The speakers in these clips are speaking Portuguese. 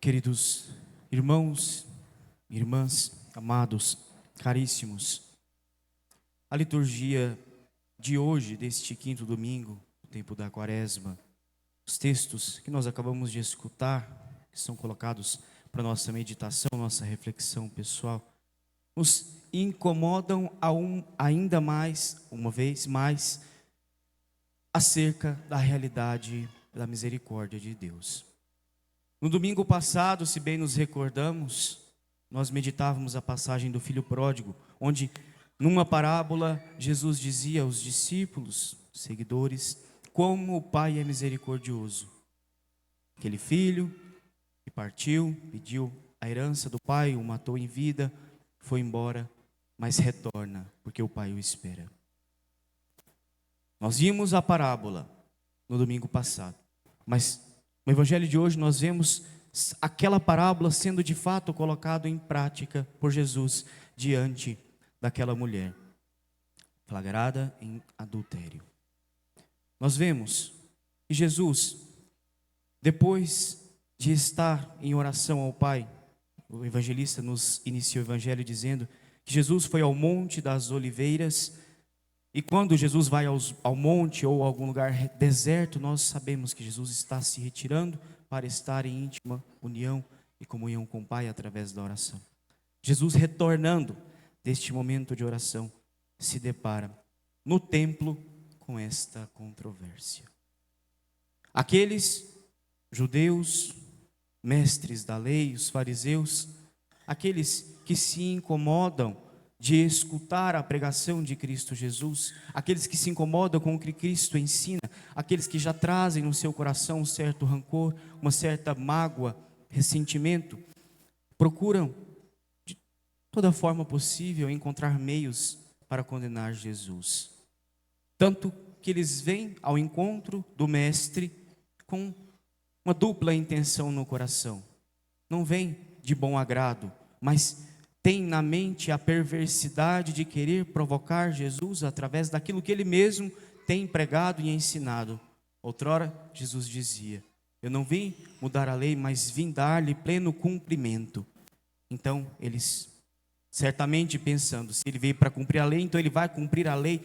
Queridos irmãos, irmãs, amados, caríssimos, a liturgia de hoje, deste quinto domingo, o tempo da Quaresma, os textos que nós acabamos de escutar, que são colocados para nossa meditação, nossa reflexão pessoal, nos incomodam ainda mais, uma vez mais, acerca da realidade da misericórdia de Deus. No domingo passado, se bem nos recordamos, nós meditávamos a passagem do filho pródigo, onde numa parábola Jesus dizia aos discípulos, seguidores, como o Pai é misericordioso. Aquele filho que partiu, pediu a herança do pai, o matou em vida, foi embora, mas retorna, porque o pai o espera. Nós vimos a parábola no domingo passado, mas no evangelho de hoje nós vemos aquela parábola sendo de fato colocada em prática por Jesus diante daquela mulher flagrada em adultério. Nós vemos que Jesus, depois de estar em oração ao Pai, o evangelista nos inicia o evangelho dizendo que Jesus foi ao Monte das Oliveiras. E quando Jesus vai ao monte ou a algum lugar deserto, nós sabemos que Jesus está se retirando para estar em íntima união e comunhão com o Pai através da oração. Jesus, retornando deste momento de oração, se depara no templo com esta controvérsia. Aqueles judeus, mestres da lei, os fariseus, aqueles que se incomodam de escutar a pregação de Cristo Jesus, aqueles que se incomodam com o que Cristo ensina, aqueles que já trazem no seu coração um certo rancor, uma certa mágoa, ressentimento, procuram de toda forma possível encontrar meios para condenar Jesus. Tanto que eles vêm ao encontro do Mestre com uma dupla intenção no coração. Não vêm de bom agrado, mas tem na mente a perversidade de querer provocar Jesus através daquilo que ele mesmo tem pregado e ensinado. Outrora, Jesus dizia: eu não vim mudar a lei, mas vim dar-lhe pleno cumprimento. Então, eles, certamente pensando, se ele veio para cumprir a lei, então ele vai cumprir a lei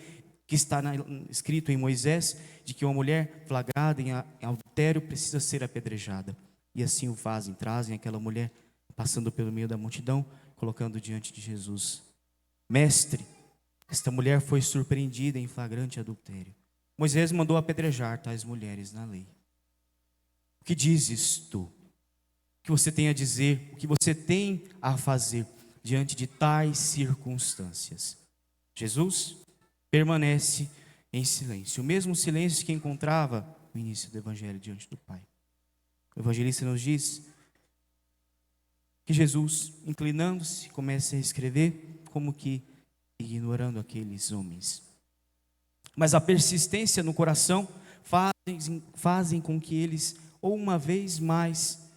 que está escrito em Moisés, de que uma mulher flagrada em adultério precisa ser apedrejada. E assim o fazem, trazem aquela mulher passando pelo meio da multidão, colocando diante de Jesus. Mestre, esta mulher foi surpreendida em flagrante adultério. Moisés mandou apedrejar tais mulheres na lei. O que dizes tu? O que você tem a dizer? O que você tem a fazer diante de tais circunstâncias? Jesus permanece em silêncio, o mesmo silêncio que encontrava no início do evangelho diante do Pai. O evangelista nos diz que Jesus, inclinando-se, começa a escrever como que ignorando aqueles homens. Mas a persistência no coração fazem com que eles, ou uma vez mais,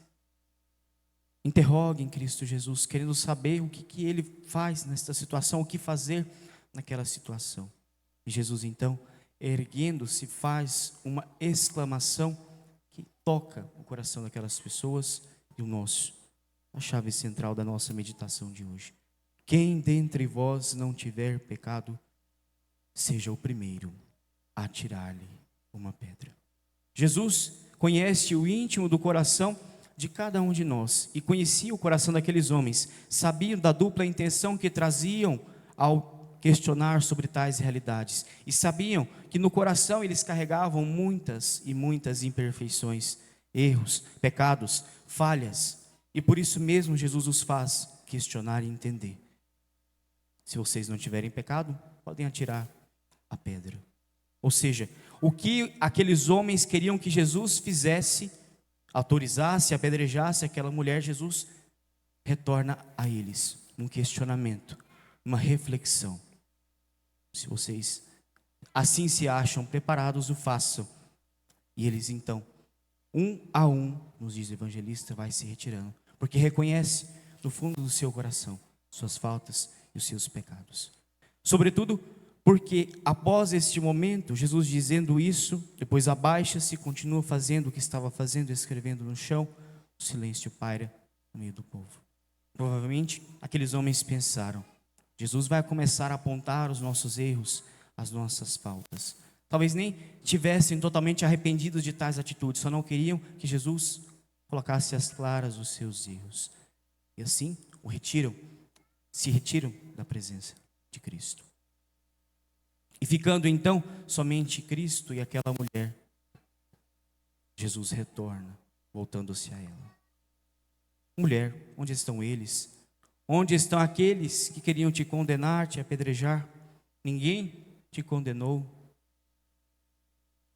interroguem Cristo Jesus, querendo saber o que ele faz nesta situação, o que fazer naquela situação. E Jesus então, erguendo-se, faz uma exclamação que toca o coração daquelas pessoas e o nosso. A chave central da nossa meditação de hoje. Quem dentre vós não tiver pecado, seja o primeiro a atirar-lhe uma pedra. Jesus conhece o íntimo do coração de cada um de nós e conhecia o coração daqueles homens, sabiam da dupla intenção que traziam ao questionar sobre tais realidades e sabiam que no coração eles carregavam muitas e muitas imperfeições, erros, pecados, falhas. E por isso mesmo Jesus os faz questionar e entender. Se vocês não tiverem pecado, podem atirar a pedra. Ou seja, o que aqueles homens queriam que Jesus fizesse, autorizasse, apedrejasse aquela mulher, Jesus retorna a eles um questionamento, uma reflexão. Se vocês assim se acham preparados, o façam. E eles então, um a um, nos diz o evangelista, vai se retirando. Porque reconhece no fundo do seu coração suas faltas e os seus pecados. Sobretudo porque após este momento, Jesus dizendo isso, depois abaixa-se, continua fazendo o que estava fazendo, escrevendo no chão, O silêncio paira no meio do povo. Provavelmente, aqueles homens pensaram: Jesus vai começar a apontar os nossos erros, as nossas faltas. Talvez nem tivessem totalmente arrependidos de tais atitudes, só não queriam que Jesus colocasse às claras os seus erros. E assim, se retiram da presença de Cristo. E ficando então somente Cristo e aquela mulher, Jesus retorna, voltando-se a ela. Mulher, onde estão eles? Onde estão aqueles que queriam te condenar, te apedrejar? Ninguém te condenou?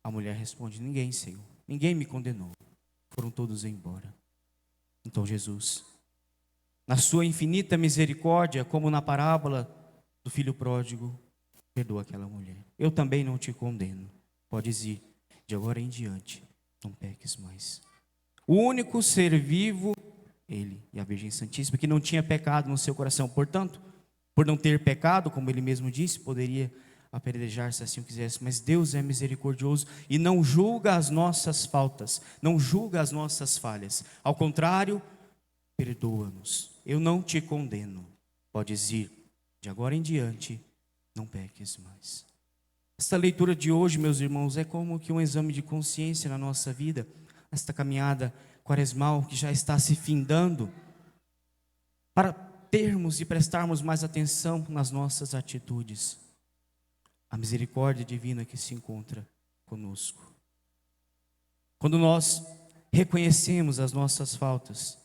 A mulher responde: ninguém, Senhor, ninguém me condenou. Foram todos embora. Então Jesus, na sua infinita misericórdia, como na parábola do filho pródigo, perdoa aquela mulher. Eu também não te condeno. Podes ir, de agora em diante, não peques mais. O único ser vivo, ele e a Virgem Santíssima, que não tinha pecado no seu coração. Portanto, por não ter pecado, como ele mesmo disse, poderia apedrejar se assim o quisesse. Mas Deus é misericordioso e não julga as nossas faltas, não julga as nossas falhas. Ao contrário, perdoa-nos. Eu não te condeno. Podes ir, de agora em diante, não peques mais. Esta leitura de hoje, meus irmãos, é como que um exame de consciência na nossa vida, esta caminhada quaresmal que já está se findando, para termos e prestarmos mais atenção nas nossas atitudes. A misericórdia divina que se encontra conosco. Quando nós reconhecemos as nossas faltas,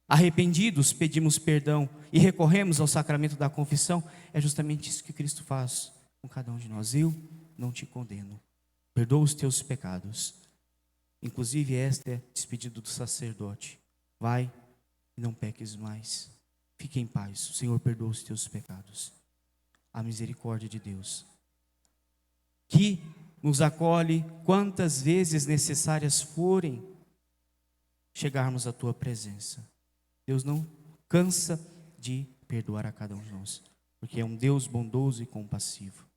arrependidos, pedimos perdão e recorremos ao sacramento da confissão, é justamente isso que Cristo faz com cada um de nós. Eu não te condeno, perdoa os teus pecados. Inclusive esta é despedida do sacerdote: vai e não peques mais, fique em paz, o Senhor perdoa os teus pecados. A misericórdia de Deus, que nos acolhe quantas vezes necessárias forem chegarmos à tua presença. Deus não cansa de perdoar a cada um de nós, porque é um Deus bondoso e compassivo.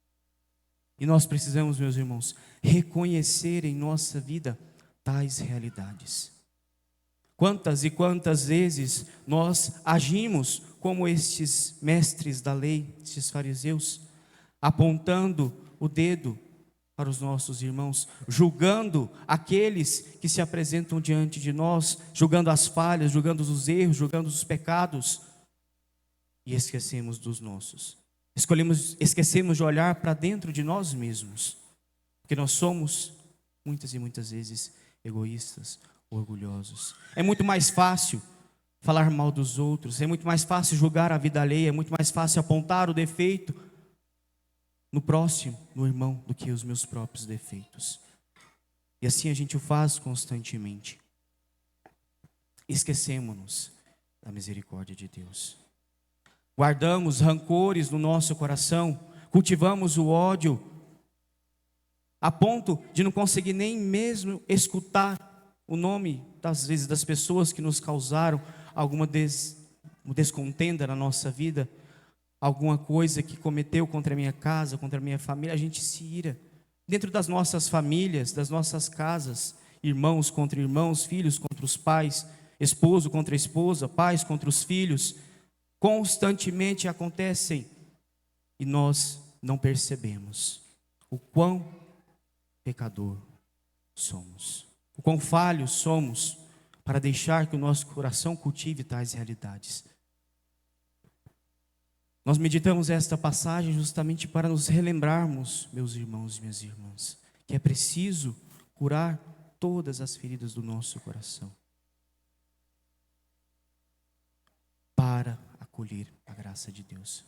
E nós precisamos, meus irmãos, reconhecer em nossa vida tais realidades. Quantas e quantas vezes nós agimos como estes mestres da lei, estes fariseus, apontando o dedo para os nossos irmãos, julgando aqueles que se apresentam diante de nós, julgando as falhas, julgando os erros, julgando os pecados, e esquecemos dos nossos. Esquecemos de olhar para dentro de nós mesmos, porque nós somos muitas e muitas vezes egoístas, orgulhosos. É muito mais fácil falar mal dos outros, é muito mais fácil julgar a vida alheia, é muito mais fácil apontar o defeito no próximo, no irmão, do que os meus próprios defeitos. E assim a gente o faz constantemente. Esquecemos-nos da misericórdia de Deus. Guardamos rancores no nosso coração, cultivamos o ódio, a ponto de não conseguir nem mesmo escutar o nome, às vezes, das pessoas que nos causaram alguma descontenda na nossa vida, alguma coisa que cometeu contra a minha casa, contra a minha família. A gente se ira. Dentro das nossas famílias, das nossas casas, irmãos contra irmãos, filhos contra os pais, esposo contra a esposa, pais contra os filhos, constantemente acontecem e nós não percebemos o quão pecador somos, o quão falhos somos para deixar que o nosso coração cultive tais realidades. Nós meditamos esta passagem justamente para nos relembrarmos, meus irmãos e minhas irmãs, que é preciso curar todas as feridas do nosso coração para acolher a graça de Deus.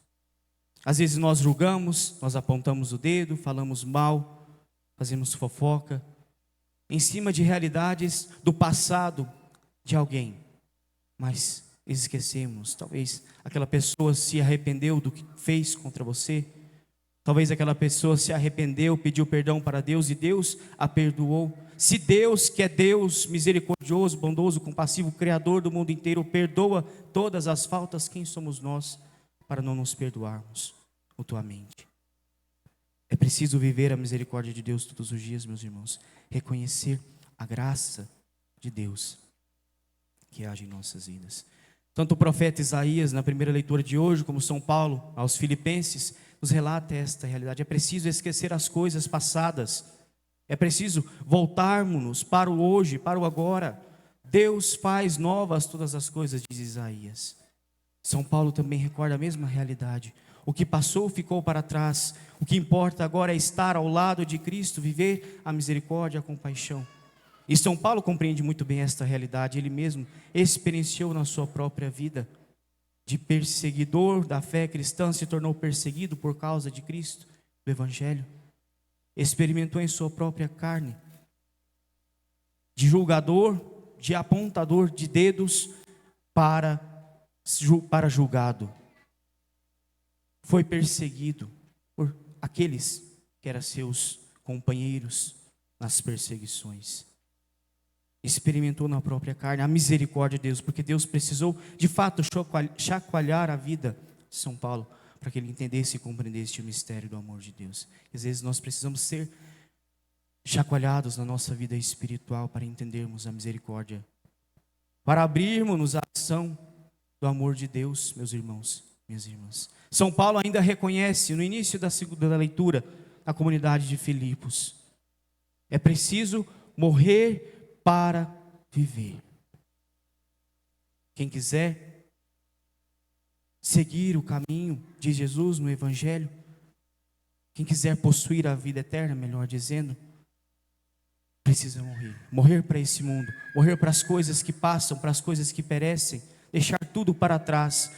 Às vezes nós julgamos, nós apontamos o dedo, falamos mal, fazemos fofoca, em cima de realidades do passado de alguém, mas esquecemos, talvez aquela pessoa se arrependeu do que fez contra você, talvez aquela pessoa se arrependeu, pediu perdão para Deus e Deus a perdoou. Se Deus, que é Deus misericordioso, bondoso, compassivo, criador do mundo inteiro, perdoa todas as faltas, quem somos nós para não nos perdoarmos mutuamente? É preciso viver a misericórdia de Deus todos os dias, meus irmãos, reconhecer a graça de Deus, que age em nossas vidas. Tanto o profeta Isaías, na primeira leitura de hoje, como São Paulo aos Filipenses, nos relata esta realidade. É preciso esquecer as coisas passadas. É preciso voltarmos para o hoje, para o agora. Deus faz novas todas as coisas, diz Isaías. São Paulo também recorda a mesma realidade. O que passou ficou para trás. O que importa agora é estar ao lado de Cristo, viver a misericórdia, a compaixão. E São Paulo compreende muito bem esta realidade. Ele mesmo experienciou na sua própria vida. De perseguidor da fé cristã, se tornou perseguido por causa de Cristo, do Evangelho. Experimentou em sua própria carne. De julgador, de apontador de dedos para julgado. Foi perseguido por aqueles que eram seus companheiros nas perseguições. Experimentou na própria carne a misericórdia de Deus, porque Deus precisou de fato chacoalhar a vida de São Paulo, para que ele entendesse e compreendesse o mistério do amor de Deus. E às vezes nós precisamos ser chacoalhados na nossa vida espiritual para entendermos a misericórdia, para abrirmos a ação do amor de Deus, meus irmãos, minhas irmãs. São Paulo ainda reconhece no início da segunda leitura a comunidade de Filipos. É preciso morrer para viver. Quem quiser seguir o caminho de Jesus no Evangelho, quem quiser possuir a vida eterna, melhor dizendo, precisa morrer. Morrer para esse mundo, morrer para as coisas que passam, para as coisas que perecem, deixar tudo para trás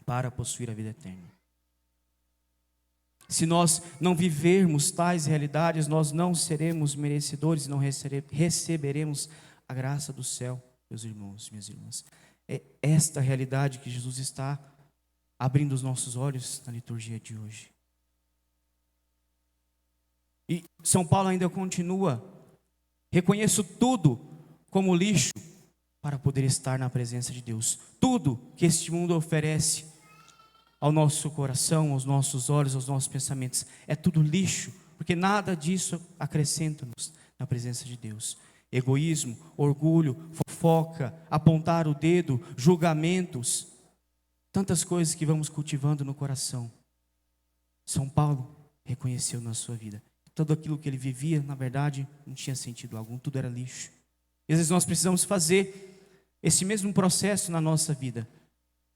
para possuir a vida eterna. Se nós não vivermos tais realidades, nós não seremos merecedores, não receberemos a graça do céu, meus irmãos, minhas irmãs. É esta realidade que Jesus está abrindo os nossos olhos na liturgia de hoje. E São Paulo ainda continua: reconheço tudo como lixo para poder estar na presença de Deus. Tudo que este mundo oferece ao nosso coração, aos nossos olhos, aos nossos pensamentos, é tudo lixo, porque nada disso acrescenta-nos na presença de Deus. Egoísmo, orgulho, fofoca, apontar o dedo, julgamentos, tantas coisas que vamos cultivando no coração. São Paulo reconheceu na sua vida, tudo aquilo que ele vivia, na verdade, não tinha sentido algum, tudo era lixo. E às vezes nós precisamos fazer esse mesmo processo na nossa vida,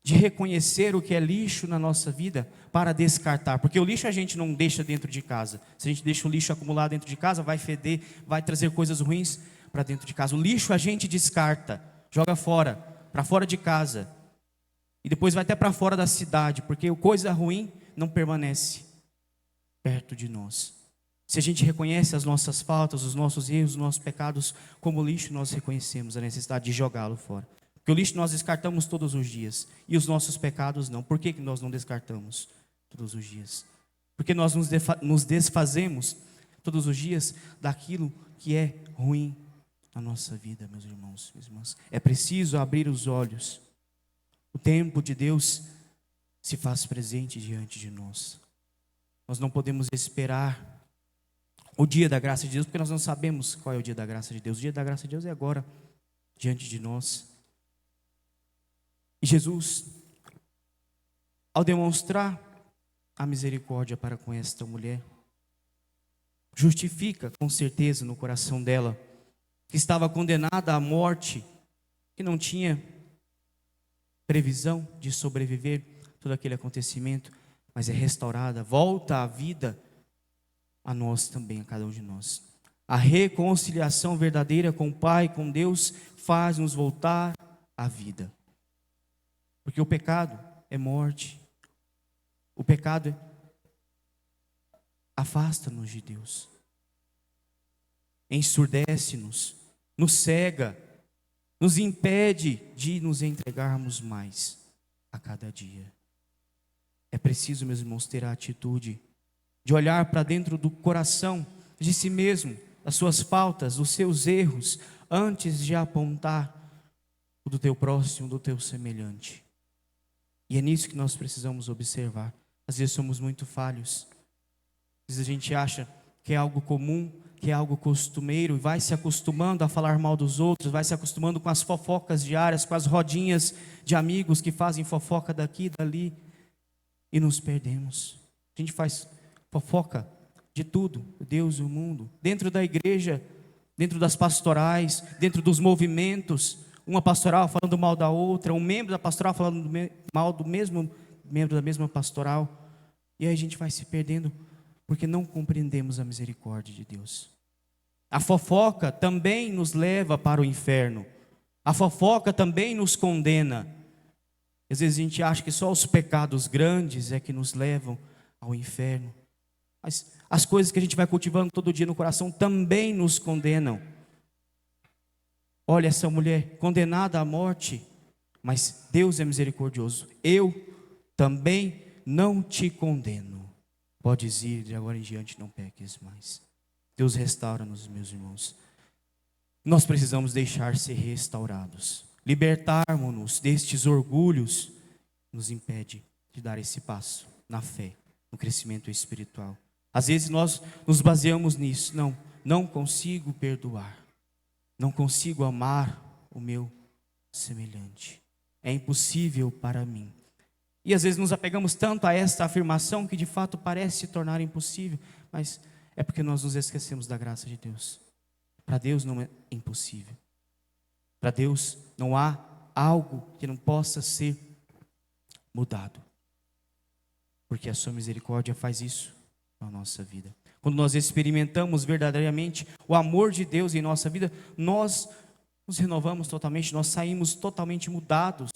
de reconhecer o que é lixo na nossa vida para descartar, porque o lixo a gente não deixa dentro de casa. Se a gente deixa o lixo acumular dentro de casa, vai feder, vai trazer coisas ruins para dentro de casa. O lixo a gente descarta, joga fora, para fora de casa, e depois vai até para fora da cidade, porque coisa ruim não permanece perto de nós. Se a gente reconhece as nossas faltas, os nossos erros, os nossos pecados como lixo, nós reconhecemos a necessidade de jogá-lo fora. Porque o lixo nós descartamos todos os dias, e os nossos pecados não. Por que nós não descartamos todos os dias? Porque nós nos desfazemos todos os dias daquilo que é ruim na nossa vida, meus irmãos, minhas irmãs. É preciso abrir os olhos. O tempo de Deus se faz presente diante de nós. Nós não podemos esperar o dia da graça de Deus, porque nós não sabemos qual é o dia da graça de Deus. O dia da graça de Deus é agora, diante de nós. E Jesus, ao demonstrar a misericórdia para com esta mulher, justifica com certeza no coração dela, que estava condenada à morte, que não tinha previsão de sobreviver todo aquele acontecimento, mas é restaurada, volta à vida a nós também, a cada um de nós. A reconciliação verdadeira com o Pai, com Deus, faz-nos voltar à vida. Porque o pecado é morte. O pecado afasta-nos de Deus. Ensurdece-nos, nos cega, nos impede de nos entregarmos mais a cada dia. É preciso, meus irmãos, ter a atitude de olhar para dentro do coração de si mesmo, das suas faltas, dos seus erros, antes de apontar o do teu próximo, do teu semelhante. E é nisso que nós precisamos observar. Às vezes somos muito falhos. Às vezes a gente acha que é algo comum, que é algo costumeiro, e vai se acostumando a falar mal dos outros, vai se acostumando com as fofocas diárias, com as rodinhas de amigos que fazem fofoca daqui e dali, e nos perdemos. A gente faz fofoca de tudo, Deus e o mundo, dentro da igreja, dentro das pastorais, dentro dos movimentos, uma pastoral falando mal da outra, um membro da pastoral falando mal do mesmo membro da mesma pastoral, e aí a gente vai se perdendo, porque não compreendemos a misericórdia de Deus. A fofoca também nos leva para o inferno, a fofoca também nos condena. Às vezes a gente acha que só os pecados grandes é que nos levam ao inferno, mas as coisas que a gente vai cultivando todo dia no coração também nos condenam. Olha essa mulher condenada à morte, mas Deus é misericordioso. Eu também não te condeno. Podes ir, de agora em diante não peques mais. Deus restaura-nos, meus irmãos. Nós precisamos deixar ser restaurados. Libertarmos-nos destes orgulhos nos impede de dar esse passo na fé, no crescimento espiritual. Às vezes nós nos baseamos nisso. Não consigo perdoar. Não consigo amar o meu semelhante. É impossível para mim. E às vezes nos apegamos tanto a esta afirmação que de fato parece se tornar impossível, mas é porque nós nos esquecemos da graça de Deus. Para Deus não é impossível. Para Deus não há algo que não possa ser mudado. Porque a sua misericórdia faz isso na nossa vida. Quando nós experimentamos verdadeiramente o amor de Deus em nossa vida, nós nos renovamos totalmente, nós saímos totalmente mudados.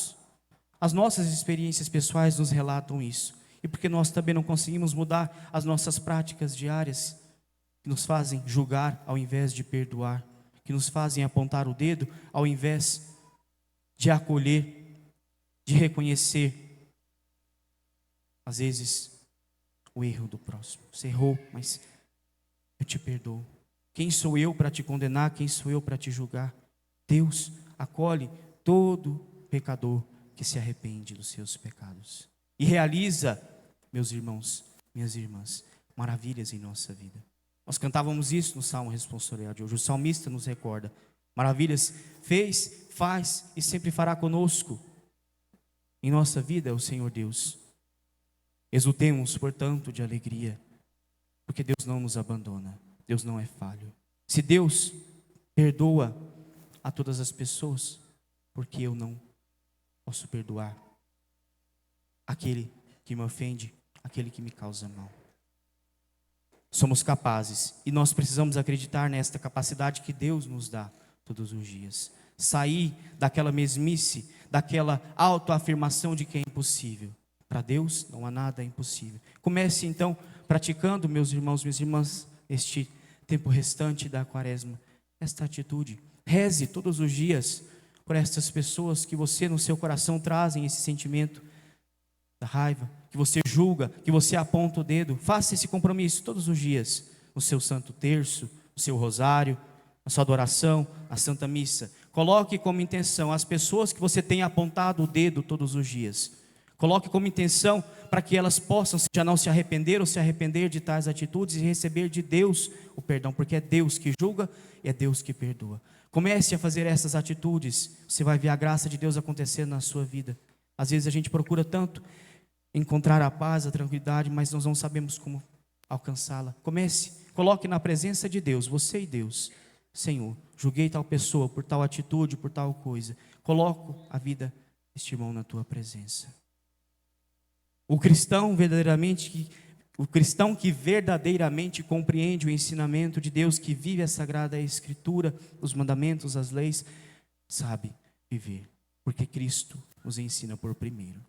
As nossas experiências pessoais nos relatam isso. E porque nós também não conseguimos mudar as nossas práticas diárias, que nos fazem julgar ao invés de perdoar, que nos fazem apontar o dedo ao invés de acolher, de reconhecer, às vezes, o erro do próximo. Você errou, mas eu te perdoo. Quem sou eu para te condenar? Quem sou eu para te julgar? Deus acolhe todo pecador que se arrepende dos seus pecados e realiza, meus irmãos, minhas irmãs, maravilhas em nossa vida. Nós cantávamos isso no Salmo responsorial de hoje. O salmista nos recorda: maravilhas fez, faz e sempre fará conosco. Em nossa vida é o Senhor Deus. Exultemos, portanto, de alegria, porque Deus não nos abandona, Deus não é falho. Se Deus perdoa a todas as pessoas, porque eu não posso perdoar aquele que me ofende, aquele que me causa mal? Somos capazes, e nós precisamos acreditar nesta capacidade que Deus nos dá todos os dias. Sair daquela mesmice, daquela autoafirmação de que é impossível. Para Deus não há nada impossível. Comece então praticando, meus irmãos, minhas irmãs, este tempo restante da quaresma, esta atitude. Reze todos os dias por estas pessoas que você no seu coração trazem esse sentimento da raiva, que você julga, que você aponta o dedo. Faça esse compromisso todos os dias, no seu santo terço, no seu rosário, na sua adoração, na santa missa. Coloque como intenção as pessoas que você tem apontado o dedo todos os dias. Coloque como intenção para que elas possam já não se arrepender ou se arrepender de tais atitudes e receber de Deus o perdão, porque é Deus que julga e é Deus que perdoa. Comece a fazer essas atitudes, você vai ver a graça de Deus acontecendo na sua vida. Às vezes a gente procura tanto encontrar a paz, a tranquilidade, mas nós não sabemos como alcançá-la. Coloque na presença de Deus, você e Deus. Senhor, julguei tal pessoa por tal atitude, por tal coisa. Coloco a vida deste irmão na tua presença. O cristão que verdadeiramente compreende o ensinamento de Deus, que vive a Sagrada Escritura, os mandamentos, as leis, sabe viver, porque Cristo nos ensina por primeiro.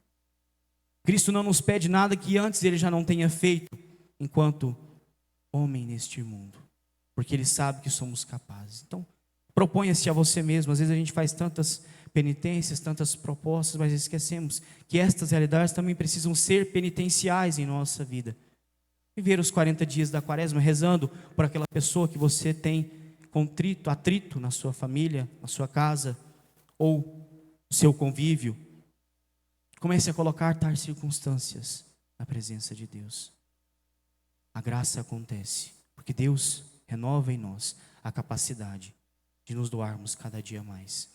Cristo não nos pede nada que antes Ele já não tenha feito, enquanto homem neste mundo, porque Ele sabe que somos capazes. Então, proponha-se a você mesmo. Às vezes a gente faz tantas penitências, tantas propostas, mas esquecemos que estas realidades também precisam ser penitenciais em nossa vida. Viver os 40 dias da quaresma rezando por aquela pessoa que você tem contrito, atrito na sua família, na sua casa, ou no seu convívio. Comece a colocar tais circunstâncias na presença de Deus. A graça acontece, porque Deus renova em nós a capacidade de nos doarmos cada dia mais.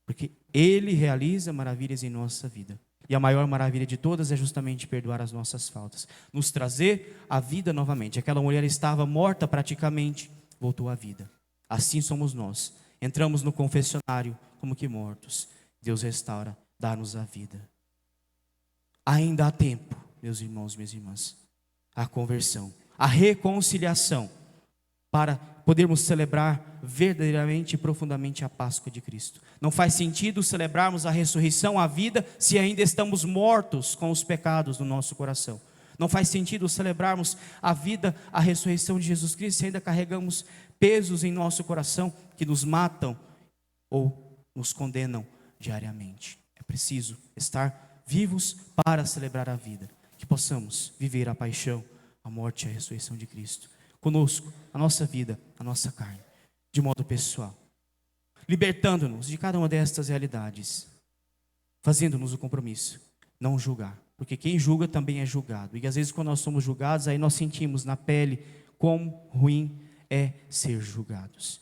Porque Ele realiza maravilhas em nossa vida. E a maior maravilha de todas é justamente perdoar as nossas faltas. Nos trazer à vida novamente. Aquela mulher estava morta praticamente, voltou à vida. Assim somos nós. Entramos no confessionário como que mortos. Deus restaura, dá-nos a vida. Ainda há tempo, meus irmãos, minhas irmãs. A conversão, a reconciliação, para podermos celebrar verdadeiramente e profundamente a Páscoa de Cristo. Não faz sentido celebrarmos a ressurreição, a vida, se ainda estamos mortos com os pecados no nosso coração. Não faz sentido celebrarmos a vida, a ressurreição de Jesus Cristo, se ainda carregamos pesos em nosso coração que nos matam ou nos condenam diariamente. É preciso estar vivos para celebrar a vida, que possamos viver a paixão, a morte e a ressurreição de Cristo conosco, a nossa vida, a nossa carne, de modo pessoal, libertando-nos de cada uma destas realidades, fazendo-nos o compromisso, não julgar, porque quem julga também é julgado, e às vezes quando nós somos julgados, aí nós sentimos na pele quão ruim é ser julgados.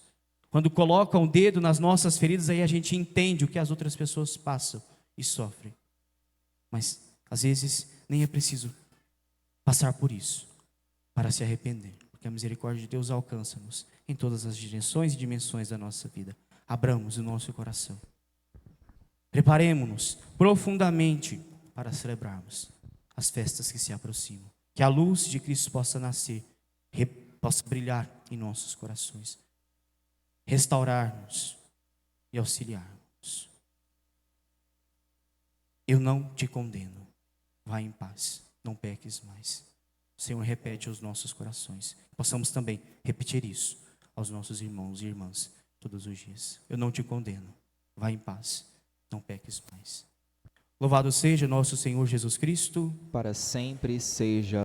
Quando colocam o dedo nas nossas feridas, aí a gente entende o que as outras pessoas passam e sofrem, mas às vezes nem é preciso passar por isso para se arrepender. Porque a misericórdia de Deus alcança-nos em todas as direções e dimensões da nossa vida. Abramos o nosso coração. Preparemo-nos profundamente para celebrarmos as festas que se aproximam. Que a luz de Cristo possa nascer, possa brilhar em nossos corações. Restaurar-nos e auxiliar-nos. Eu não te condeno. Vá em paz, não peques mais. O Senhor repete aos nossos corações. Possamos também repetir isso aos nossos irmãos e irmãs todos os dias. Eu não te condeno. Vá em paz. Não peques mais. Louvado seja nosso Senhor Jesus Cristo. Para sempre seja